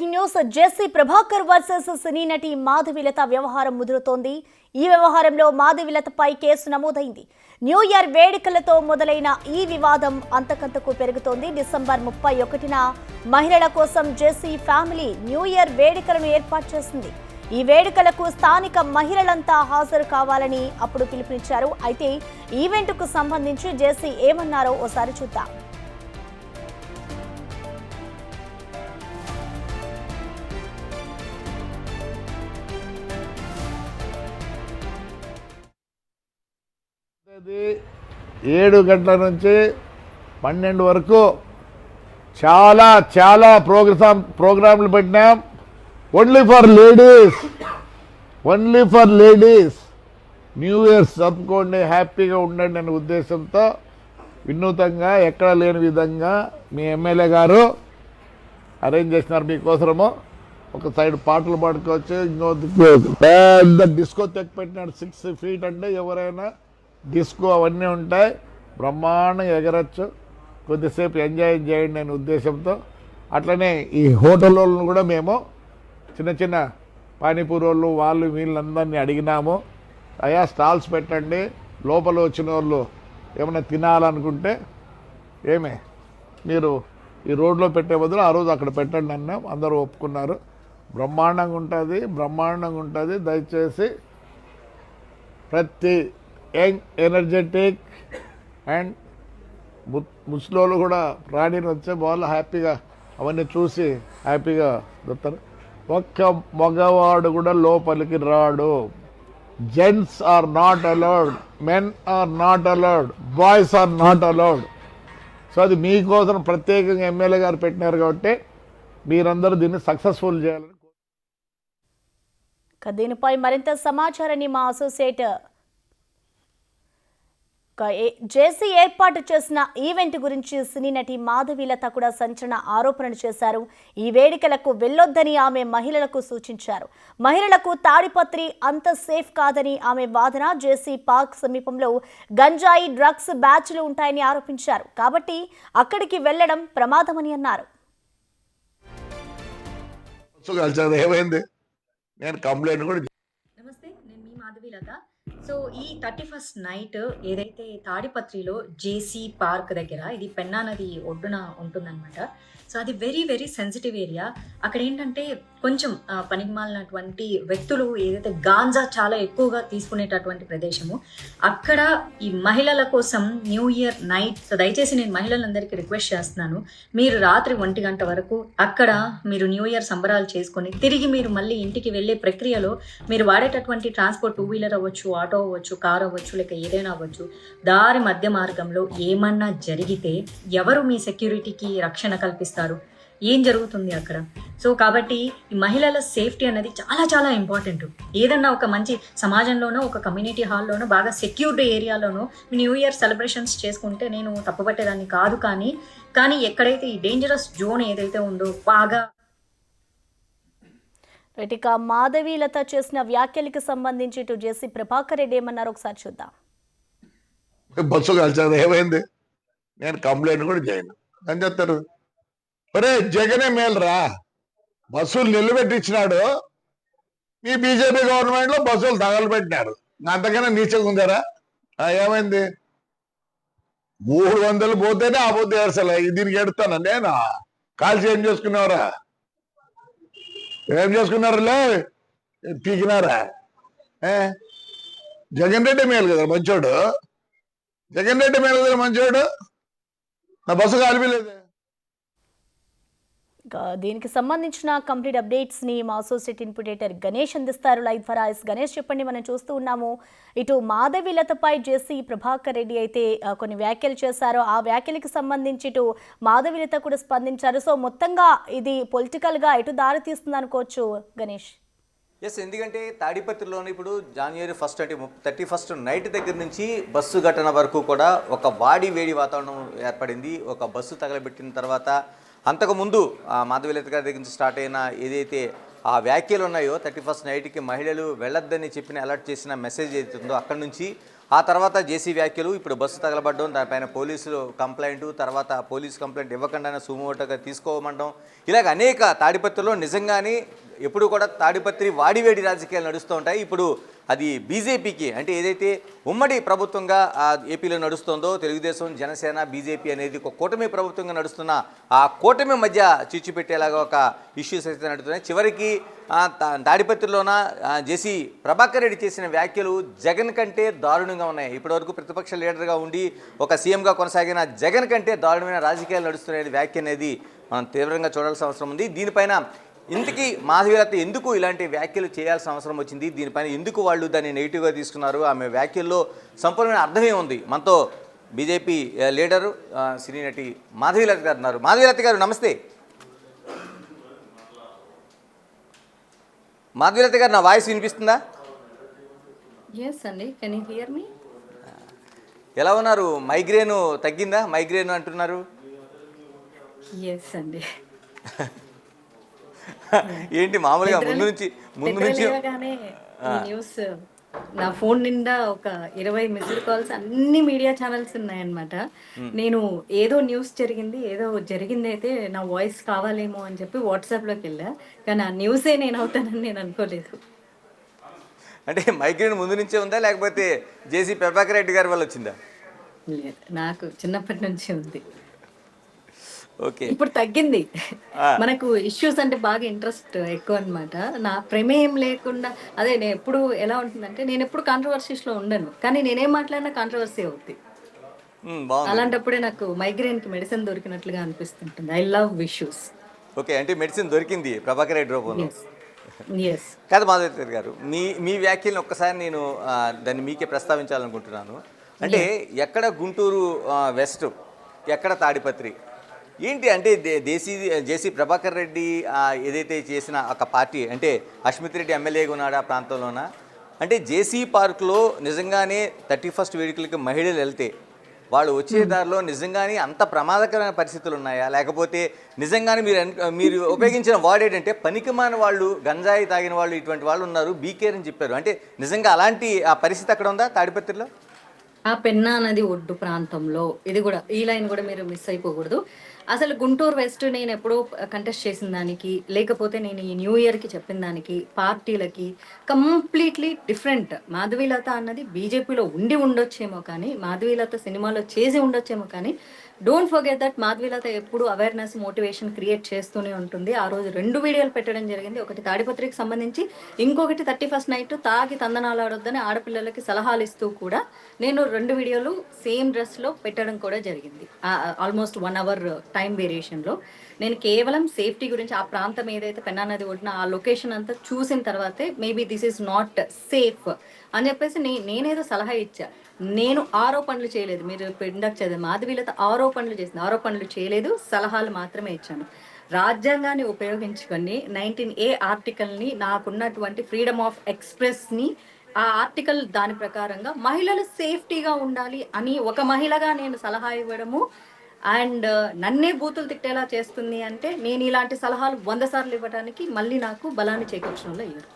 Breaking news. Jessie Prabhakar versus సినీ నటి మాధవిలత వ్యవహారం ముదురుతోంది. ఈ వ్యవహారంలో మాధవిలతపై కేసు నమోదైంది. న్యూ ఇయర్ వేడుకలతో మొదలైన ఈ వివాదం అంతకంతకు పెరుగుతోంది. డిసెంబర్ 31న మహిళల కోసం జెస్సీ ఫ్యామిలీ న్యూ ఇయర్ వేడుకలను ఏర్పాటు చేసింది. ఈ వేడుకలకు స్థానిక మహిళలంతా హాజరు కావాలని అప్పుడు పిలుపునిచ్చారు. అయితే ఈవెంట్కు సంబంధించి జెస్సీ ఏమన్నారో ఓసారి చూద్దాం. అది 7 గంటల నుంచి 12 వరకు చాలా ప్రోగ్రాంలు పెట్టినాం. Only for ladies new year జరుపుకోండి, హ్యాపీగా ఉండండి అనే ఉద్దేశంతో వినూతంగా ఎక్కడ లేని విధంగా మీ ఎమ్మెల్యే గారు అరేంజ్ చేసినారు. మీకోసము ఒక సైడ్ పాటలు పాడుకోవచ్చు, ఇంకో పెద్ద డిస్కో తెక్ పెట్టినాడు. 6 feet అంటే ఎవరైనా డిస్కో అవన్నీ ఉంటాయి, బ్రహ్మాండంగా ఎగరచ్చు, కొద్దిసేపు ఎంజాయ్ చేయండి అనే ఉద్దేశంతో. అట్లనే ఈ హోటల్ వాళ్ళను కూడా మేము చిన్న పానీపూరి వాళ్ళు వీళ్ళందరినీ అడిగినాము, అయ్యా స్టాల్స్ పెట్టండి, లోపల వచ్చిన వాళ్ళు ఏమైనా తినాలనుకుంటే మీరు ఈ రోడ్లో పెట్టే బదులు ఆ రోజు అక్కడ పెట్టండి అన్నాం. అందరూ ఒప్పుకున్నారు. బ్రహ్మాండంగా ఉంటుంది. దయచేసి ప్రతి యంగ్ ఎనర్జెటిక్ అండ్ ముసలోళ్ళు కూడా రాణిని వచ్చే వాళ్ళు హ్యాపీగా అవన్నీ చూసి హ్యాపీగా దొరుకుతారు. ఒక్క మగవాడు కూడా లోపలికి రాడు. Gents are not allowed, men are not allowed, boys are not allowed. So అది మీకోసం ప్రత్యేకంగా ఎమ్మెల్యే గారు పెట్టినారు కాబట్టి మీరందరూ దీన్ని సక్సెస్ఫుల్ చేయాలని. దీనిపై మరింత సమాచారాన్ని మా అసోసియేట్ జెస్సీ ఏర్పాటు చేసిన ఈవెంట్ గురించి సినీ నటి మాధవిలత కూడా సంచలన ఆరోపణలు చేశారు. ఈ వేడుకలకు వెళ్లొద్దని ఆమె మహిళలకు సూచించారు. మహిళలకు తాడిపత్రి అంత సేఫ్ కాదని ఆమె వాదన. జెస్సీ పార్క్ సమీపంలో గంజాయి, డ్రగ్స్ బ్యాచ్లు ఉంటాయని ఆరోపించారు. కాబట్టి అక్కడికి వెళ్లడం ప్రమాదమని అన్నారు. నమస్తే, నేను మీ మాధవిలత. సో ఈ 31st నైట్ ఏదైతే తాడిపత్రిలో జేసీ పార్క్ దగ్గర, ఇది పెన్నా నది ఒడ్డున ఉంటుందన్నమాట. సో అది వెరీ సెన్సిటివ్ ఏరియా. అక్కడ ఏంటంటే కొంచెం పనికిమాలినటువంటి వ్యక్తులు ఏదైతే గాంజా చాలా ఎక్కువగా తీసుకునేటటువంటి ప్రదేశము. అక్కడ ఈ మహిళల కోసం న్యూ ఇయర్ నైట్, సో దయచేసి నేను మహిళలందరికీ రిక్వెస్ట్ చేస్తున్నాను, మీరు రాత్రి 1 గంట వరకు అక్కడ మీరు న్యూ ఇయర్ సంబరాలు చేసుకొని తిరిగి మీరు మళ్ళీ ఇంటికి వెళ్ళే ప్రక్రియలో మీరు వాడేటటువంటి ట్రాన్స్పోర్ట్, 2 వీలర్ అవ్వచ్చు, ఆటో అవ్వచ్చు, కార్ అవ్వచ్చు, లేక ఏదైనా అవ్వచ్చు, దారి మధ్య మార్గంలో ఏమన్నా జరిగితే ఎవరు మీ సెక్యూరిటీకి రక్షణ కల్పిస్తారు? ఏం జరుగుతుంది అక్కడ? సో కాబట్టి ఈ మహిళల సేఫ్టీ అనేది చాలా ఇంపార్టెంట్. ఏదన్నా ఒక మంచి సమాజంలోనో, ఒక కమ్యూనిటీ హాల్లోనో, బాగా సెక్యూర్డ్ ఏరియాలోనో న్యూ ఇయర్ సెలబ్రేషన్స్ చేసుకుంటే నేను తప్పుపట్టేదాన్ని కాదు. కానీ ఎక్కడైతే ఈ డేంజరస్ జోన్ ఏదైతే ఉందో బాగా. ఇక మాధవిలత చేసిన వ్యాఖ్యలకు సంబంధించి ఇటు జెస్సీ ప్రభాకర్ రెడ్డి ఏమన్నారు ఒకసారి చూద్దాం. బస్సు కలిసారు, ఏమైంది? నేను కంప్లైంట్ కూడా చేయను అని చెప్తారు. ఒరే జగనే మేలురా, బస్సులు నిలబెట్టించినాడు. ఈ బీజేపీ గవర్నమెంట్ లో బస్సులు తగలబెట్టినారు. అంతకన్నా నీచంగా ఉందారా? ఏమైంది? 300 పోతేనే ఆ పొద్దు ఏడ్చలే, దీనికి ఎడుతాను నేను. కాల్చి ఏం చేసుకున్నావురా? ఏం చేసుకున్నారులే, పీకినారా? జగన్ రెడ్డి మేలు కదా మంచోడు, నా బస్సు కాలిపోలేదు. దీనికి సంబంధించిన కంప్లీట్ అప్డేట్స్ ని మా అసోసియేట్ ఇన్పుటేటర్ గణేష్ అందిస్తారు లైవ్ ద్వారా. గణేష్ చెప్పండి, మనం చూస్తూ ఉన్నాము ఇటు మాధవిలతపై జెస్సీ ప్రభాకర్ రెడ్డి అయితే కొన్ని వ్యాఖ్యలు చేశారు. ఆ వ్యాఖ్యలకు సంబంధించి ఇటు మాధవిలత కూడా స్పందించారు. సో మొత్తంగా ఇది పొలిటికల్ గా ఎటు దారి తీస్తుంది అనుకోవచ్చు గణేష్? ఎందుకంటే తాడిపత్రిలోని ఇప్పుడు January 1 అంటే 31st నైట్ దగ్గర నుంచి బస్సు ఘటన వరకు కూడా ఒక వేడి వాతావరణం ఏర్పడింది. ఒక బస్సు తగలబెట్టిన తర్వాత అంతకుముందు మాధవిలత గారి దగ్గర నుంచి స్టార్ట్ అయిన ఏదైతే ఆ వ్యాఖ్యలు ఉన్నాయో 31st నైట్కి మహిళలు వెళ్ళొద్దని చెప్పిన అలర్ట్ చేసిన మెసేజ్ ఏదైతే ఉందో అక్కడి నుంచి ఆ తర్వాత జేసీ వ్యాఖ్యలు, ఇప్పుడు బస్సు తగలబడడం, దానిపైన పోలీసులు కంప్లైంట్, తర్వాత పోలీసు కంప్లైంట్ ఇవ్వకుండానే సుమోటోగా తీసుకోమంటాం, ఇలాగ అనేక తాడిపత్రిలో నిజంగానే ఎప్పుడు కూడా తాడిపత్రి వాడివేడి రాజకీయాలు నడుస్తూ ఉంటాయి. ఇప్పుడు అది బీజేపీకి అంటే ఏదైతే ఉమ్మడి ప్రభుత్వంగా ఏపీలో నడుస్తుందో తెలుగుదేశం, జనసేన, బీజేపీ అనేది ఒక కూటమి ప్రభుత్వంగా నడుస్తున్న ఆ కూటమి మధ్య చిచ్చు పెట్టేలాగా ఒక ఇష్యూస్ అయితే నడుస్తున్నాయి. చివరికి తాడిపత్రిలోన జేసీ ప్రభాకర్ రెడ్డి చేసిన వ్యాఖ్యలు జగన్ కంటే దారుణంగా ఉన్నాయి. ఇప్పటివరకు ప్రతిపక్ష లీడర్గా ఉండి ఒక సీఎంగా కొనసాగిన జగన్ కంటే దారుణమైన రాజకీయాలు నడుస్తున్న వ్యాఖ్య అనేది మనం తీవ్రంగా చూడాల్సిన అవసరం ఉంది. దీనిపైన ఇంతకీ మాధవీలత ఎందుకు ఇలాంటి వ్యాఖ్యలు చేయాల్సిన అవసరం వచ్చింది, దీనిపైన ఎందుకు వాళ్ళు దాన్ని నెగిటివ్గా తీసుకున్నారు, ఆమె వ్యాఖ్యల్లో సంపూర్ణమైన అర్థమే ఉంది. మనతో బీజేపీ లీడరు సినీ నటి మాధవీలత గారు ఉన్నారు. మాధవీలత గారు నమస్తే. మాధవీలత గారు, నా వాయిస్ వినిపిస్తుందా? ఎస్ అండి, కెన్ యూ హియర్ మీ? ఎలా ఉన్నారు? మైగ్రేన్ తగ్గిందా? మైగ్రేన్ అంటున్నారు. ఎస్ అండి. ఏంటి మామూలుగా ముందు నుంచి ఈ న్యూస్ నా ఫోన్ నిండా ఒక 20 మిస్డ్ కాల్స్, అన్ని మీడియా ఛానల్స్ ఉన్నాయన్నమాట. నేను ఏదో న్యూస్ జరిగింది అయితే నా వాయిస్ కావాలేమో అని చెప్పి వాట్సాప్లోకి వెళ్ళా, కానీ ఆ న్యూసే నేను అవుతానని నేను అనుకోలేదు. అంటే మైగ్రేన్ ముందు నుంచే ఉందా, లేకపోతే జేసీ ప్రభాకర్ రెడ్డి గారి వల్ల వచ్చిందా? లేదు, నాకు చిన్నప్పటి నుంచి ఉంది. ఓకే, ఇప్పుడు తగ్గింది. మనకు ఇష్యూస్ అంటే బాగా ఇంట్రెస్ట్ ఎక్కువ అనమాట. నా ప్రమేయం లేకుండా, అదే నేను ఎప్పుడు ఎలా ఉంటుందంటే, నేను ఎప్పుడు కాంట్రవర్సీస్లో ఉండను, కానీ నేనేం మాట్లాడినా కాంట్రవర్సీ అవుద్ది. అలాంటప్పుడే నాకు మైగ్రేన్కి మెడిసిన్ దొరికినట్లుగా అనిపిస్తుంటుంది. I love issues. ఓకే, అంటే మెడిసిన్ దొరికింది ప్రభాకర్ రెడ్డి రూపంలో. ఎస్. కాదు మాధవి గారు, మీ వ్యాఖ్యలను ఒక్కసారి నేను దాన్ని మీకే ప్రస్తావించాలనుకుంటున్నాను. అంటే ఎక్కడ గుంటూరు వెస్ట్, ఎక్కడ తాడిపత్రి, ఏంటి అంటే జేసీ ప్రభాకర్ రెడ్డి ఏదైతే చేసిన ఒక పార్టీ అంటే అశ్మిత్ రెడ్డి ఎమ్మెల్యేగా ఉన్నాడు ఆ ప్రాంతంలోన, అంటే జేసీ పార్కులో నిజంగానే 31st వేడుకలకి మహిళలు వెళ్తే వాళ్ళు వచ్చే దారిలో నిజంగానే అంత ప్రమాదకరమైన పరిస్థితులు ఉన్నాయా, లేకపోతే నిజంగానే మీరు ఉపయోగించిన వర్డ్ ఏంటంటే పనికిమాన వాళ్ళు, గంజాయి తాగిన వాళ్ళు, ఇటువంటి వాళ్ళు ఉన్నారు, బీకేర్ అని చెప్పారు. అంటే నిజంగా అలాంటి ఆ పరిస్థితి అక్కడ ఉందా తాడిపత్రిలో? ఆ పెన్నా నది ఒడ్డు ప్రాంతంలో, ఇది కూడా ఈ లైన్ కూడా మీరు మిస్ అయిపోకూడదు. అసలు గుంటూరు వెస్ట్ నేను ఎప్పుడో కంటెస్ట్ చేసిన దానికి, లేకపోతే నేను ఈ న్యూ ఇయర్కి చెప్పిన దానికి, పార్టీలకి కంప్లీట్లీ డిఫరెంట్. మాధవీలత అన్నది బీజేపీలో ఉండొచ్చేమో కానీ, మాధవీలత సినిమాలో చేసి ఉండొచ్చేమో కానీ, డోంట్ ఫర్గెట్ దట్ మాధవీలత ఎప్పుడు అవేర్నెస్, మోటివేషన్ క్రియేట్ చేస్తూనే ఉంటుంది. ఆ రోజు 2 వీడియోలు పెట్టడం జరిగింది. ఒకటి తాడిపత్రికి సంబంధించి, ఇంకొకటి 31st నైట్ తాగి తందనాలు ఆడొద్దని ఆడపిల్లలకి సలహాలు ఇస్తూ కూడా నేను 2 వీడియోలు సేమ్ డ్రెస్లో పెట్టడం కూడా జరిగింది. ఆల్మోస్ట్ 1 అవర్ టైం వేరియేషన్లో. నేను కేవలం సేఫ్టీ గురించి, ఆ ప్రాంతం ఏదైతే పెన్నా నది ఒడ్డున ఆ లొకేషన్ అంతా చూసిన తర్వాతే maybe this is not safe అని చెప్పేసి నేనేదో సలహా ఇచ్చా. నేను ఆరోపణలు చేయలేదు. మీరు ఇందాక చదివే మాధవీలత ఆరోపణలు చేసింది, ఆరోపణలు చేయలేదు, సలహాలు మాత్రమే ఇచ్చాను. రాజ్యాంగాన్ని ఉపయోగించుకొని 19A ఆర్టికల్ని, నాకున్నటువంటి ఫ్రీడమ్ ఆఫ్ ఎక్స్ప్రెస్ని, ఆ ఆర్టికల్ దాని ప్రకారంగా మహిళలు సేఫ్టీగా ఉండాలి అని ఒక మహిళగా నేను సలహా ఇవ్వడము, అండ్ నన్నే బూతులు తిట్టేలా చేస్తుంది అంటే నేను ఇలాంటి సలహాలు 100 సార్లు ఇవ్వడానికి మళ్ళీ నాకు బలాన్ని చేకూర్చడంలో అయ్యారు.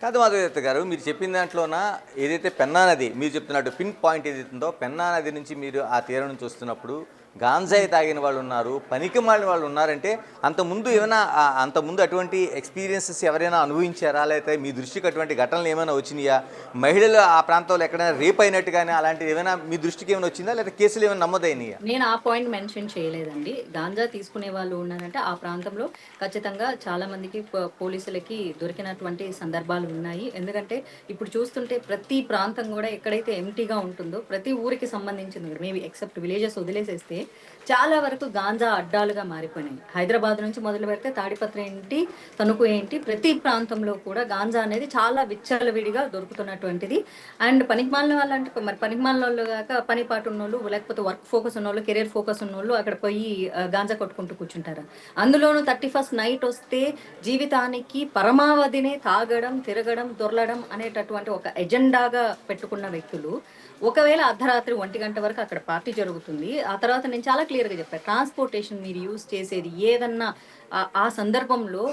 కాదు మాధవీలత గారు, మీరు చెప్పిన దాంట్లోన ఏదైతే పెన్నా నది, మీరు చెప్తున్నట్టు పిన్ పాయింట్ ఏదైతే ఉందో, పెన్నా నది నుంచి మీరు ఆ తీరం నుంచి వస్తున్నప్పుడు గాంజాయి తాగిన వాళ్ళు ఉన్నారు, పనికి మాలిన వాళ్ళు ఉన్నారంటే అంతకుముందు అటువంటి ఎక్స్పీరియన్సెస్ ఎవరైనా అనుభవించారా, లేకపోతే మీ దృష్టికి అటువంటి ఘటనలు ఏమైనా వచ్చినాయా, మహిళలు ఆ ప్రాంతంలో ఎక్కడైనా రేప్ అయినట్టు కానీ అలాంటివి ఏమైనా మీ దృష్టికి ఏమైనా వచ్చిందా, లేదా కేసులు ఏమైనా నమోదైనాయా? నేను ఆ పాయింట్ మెన్షన్ చేయలేదండి. గాంజా తీసుకునే వాళ్ళు ఉన్నారంటే ఆ ప్రాంతంలో ఖచ్చితంగా చాలా మందికి పోలీసులకి దొరికినటువంటి సందర్భాలు ఉన్నాయి. ఎందుకంటే ఇప్పుడు చూస్తుంటే ప్రతి ప్రాంతం కూడా ఎక్కడైతే ఎంటీగా ఉంటుందో, ప్రతి ఊరికి సంబంధించింది మేబీ ఎక్సెప్ట్ విలేజెస్ వదిలేసేస్తే చాలా వరకు గాంజా అడ్డాలుగా మారిపోయినాయి. హైదరాబాద్ నుంచి మొదలు పెడితే తాడిపత్రి ఏంటి, తణుకు ఏంటి, ప్రతి ప్రాంతంలో కూడా గాంజా అనేది చాలా విచ్చలవిడిగా దొరుకుతున్నటువంటిది. అండ్ పనికిమాలిన వాళ్ళు అంటే మరి పనికిమాలిన వాళ్ళు కాక పని పాటు ఉన్నోళ్ళు, లేకపోతే వర్క్ ఫోకస్ ఉన్నోళ్ళు, కెరీర్ ఫోకస్ ఉన్నోళ్ళు అక్కడ పోయి గాంజా కొట్టుకుంటూ కూర్చుంటారు. అందులోనూ 31st నైట్ వస్తే జీవితానికి పరమావధినే తాగడం, తిరగడం, దొరలడం అనేటటువంటి ఒక ఎజెండాగా పెట్టుకున్న వ్యక్తులు ఒకవేళ అర్ధరాత్రి 1 గంట వరకు అక్కడ పార్టీ జరుగుతుంది. ఆ తర్వాత నేను చాలా క్లియర్గా చెప్పాను, ట్రాన్స్పోర్టేషన్ మీరు యూజ్ చేసేది ఏదన్నా ఆ సందర్భంలో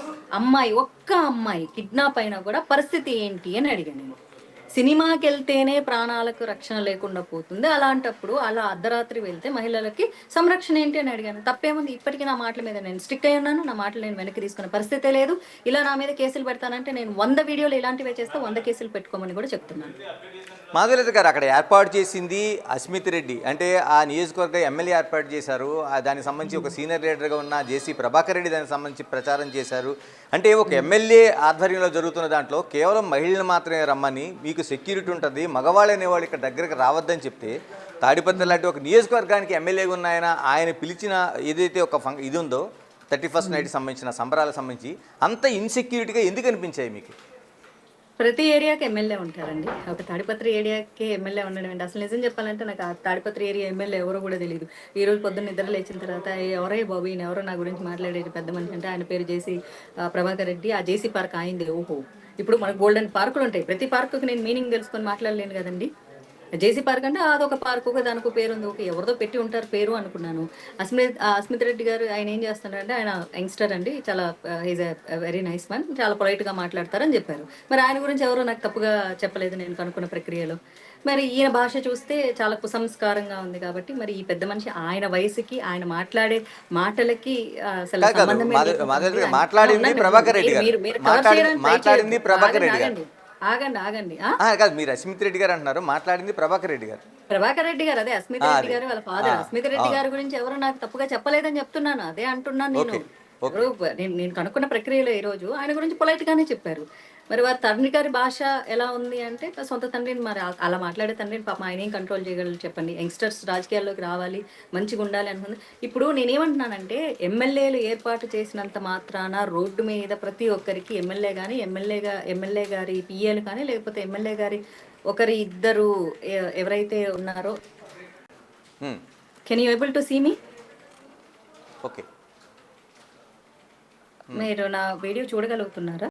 ఒక్క అమ్మాయి కిడ్నాప్ అయినా కూడా పరిస్థితి ఏంటి అని అడిగాను నేను. సినిమాకి వెళ్తేనే ప్రాణాలకు రక్షణ లేకుండా పోతుంది, అలాంటప్పుడు అలా అర్ధరాత్రి వెళ్తే మహిళలకి సంరక్షణ ఏంటి అని అడిగాను. తప్పేముంది? ఇప్పటికీ నా మాటల మీద నేను స్ట్రిక్ట్ అయి ఉన్నాను, నా మాటలు నేను వెనక్కి తీసుకునే పరిస్థితే లేదు. ఇలా నా మీద కేసులు పెడతానంటే నేను 100 వీడియోలు ఇలాంటివే చేస్తే 100 కేసులు పెట్టుకోమని కూడా చెప్తున్నాను. మాధవీలత గారు అక్కడ ఏర్పాటు చేసింది అస్మిత్ రెడ్డి, అంటే ఆ నియోజకవర్గ ఎమ్మెల్యే ఏర్పాటు చేశారు. దానికి సంబంధించి ఒక సీనియర్ లీడర్గా ఉన్న జేసీ ప్రభాకర్ రెడ్డి దానికి సంబంధించి ప్రచారం చేశారు. అంటే ఒక ఎమ్మెల్యే ఆధ్వర్యంలో జరుగుతున్న దాంట్లో కేవలం మహిళలు మాత్రమే రమ్మని, మీకు సెక్యూరిటీ ఉంటుంది, మగవాళ్ళు అనేవాళ్ళు ఇక్కడ దగ్గరకు రావద్దని చెప్తే, తాడిపత్రి లాంటి ఒక నియోజకవర్గానికి ఎమ్మెల్యేగా ఉన్న ఆయన పిలిచిన ఏదైతే ఒక ఇది ఉందో 31st నైట్ సంబంధించిన సంబరాలకు సంబంధించి అంత ఇన్సెక్యూరిటీగా ఎందుకు అనిపించాయి మీకు? ప్రతి ఏరియాకి ఎమ్మెల్యే ఉంటారండి. ఒక తాడిపత్రి ఏరియాకి ఎమ్మెల్యే ఉండడం ఏంటి? అసలు నిజం చెప్పాలంటే నాకు ఆ తాడిపత్రి ఏరియా ఎమ్మెల్యే ఎవరో కూడా తెలియదు. ఈ రోజు పొద్దున్న నిద్ర లేచిన తర్వాత ఎవరే బాబు ఈయన ఎవరో నా గురించి మాట్లాడేది పెద్ద మనిషి అంటే ఆయన పేరు జేసీ ప్రభాకర్ రెడ్డి. ఆ జేసీ పార్క్ అయింది. ఓహో, ఇప్పుడు మనకు గోల్డెన్ పార్కులు ఉంటాయి. ప్రతి పార్కుకి నేను మీనింగ్ తెలుసుకొని మాట్లాడలేను కదండి. జేసీ పార్క్ అంటే అదొక పార్క్, ఒక దానికి పేరు ఉంది, ఓకే ఎవరిదో పెట్టి ఉంటారు పేరు అనుకున్నాను. అస్మిత్ రెడ్డి గారు ఆయన ఏం చేస్తున్నారంటే ఆయన యంగ్స్టర్ అండి, చాలా is a very nice man, చాలా పొలైట్గా మాట్లాడతారని చెప్పారు. మరి ఆయన గురించి ఎవరో నాకు తప్పుగా చెప్పలేదు నేను కనుక్కున్న ప్రక్రియలో. మరి ఈయన భాష చూస్తే చాలా కుసంస్కారంగా ఉంది కాబట్టి మరి ఈ పెద్ద మనిషి ఆయన వయసుకి ఆయన మాట్లాడే మాటలకి అసలు సంబంధమే లేదు. మాట్లాడింది ప్రభాకర్ రెడ్డి గారు, మాట్లాడింది ప్రభాకర్ రెడ్డి గారు. ఆగండి కాదు, మీరు అస్మిత్ రెడ్డి గారు అంటున్నారు, మాట్లాడింది ప్రభాకర్ రెడ్డి గారు. ప్రభాకర్ రెడ్డి గారు, అదే అస్మిత్ రెడ్డి గారు వాళ్ళ ఫాదర్. అస్మిత్ రెడ్డి గారి గురించి ఎవరు నాకు తప్పుగా చెప్పలేదని చెప్తున్నాను, అదే అంటున్నాను నేను. నేను కనుక్కున్న ప్రక్రియలో ఈ రోజు ఆయన గురించి పొలైట్ గానే చెప్పారు. మరి వారి తండ్రి గారి భాష ఎలా ఉంది అంటే సొంత తండ్రిని మరి అలా మాట్లాడే తండ్రిని పాపం ఆయన ఏం కంట్రోల్ చేయగలరు చెప్పండి. యంగ్స్టర్స్ రాజకీయాల్లోకి రావాలి, మంచిగా ఉండాలి అనుకుంది. ఇప్పుడు నేనేమంటున్నానంటే ఎమ్మెల్యేలు ఏర్పాటు చేసినంత మాత్రాన రోడ్డు మీద ప్రతి ఒక్కరికి ఎమ్మెల్యే గారి పిఏలు కానీ లేకపోతే ఎమ్మెల్యే గారి ఒకరి ఇద్దరు ఎవరైతే ఉన్నారో, can you able to see me? Okay, మీరు నా వీడియో చూడగలుగుతున్నారా?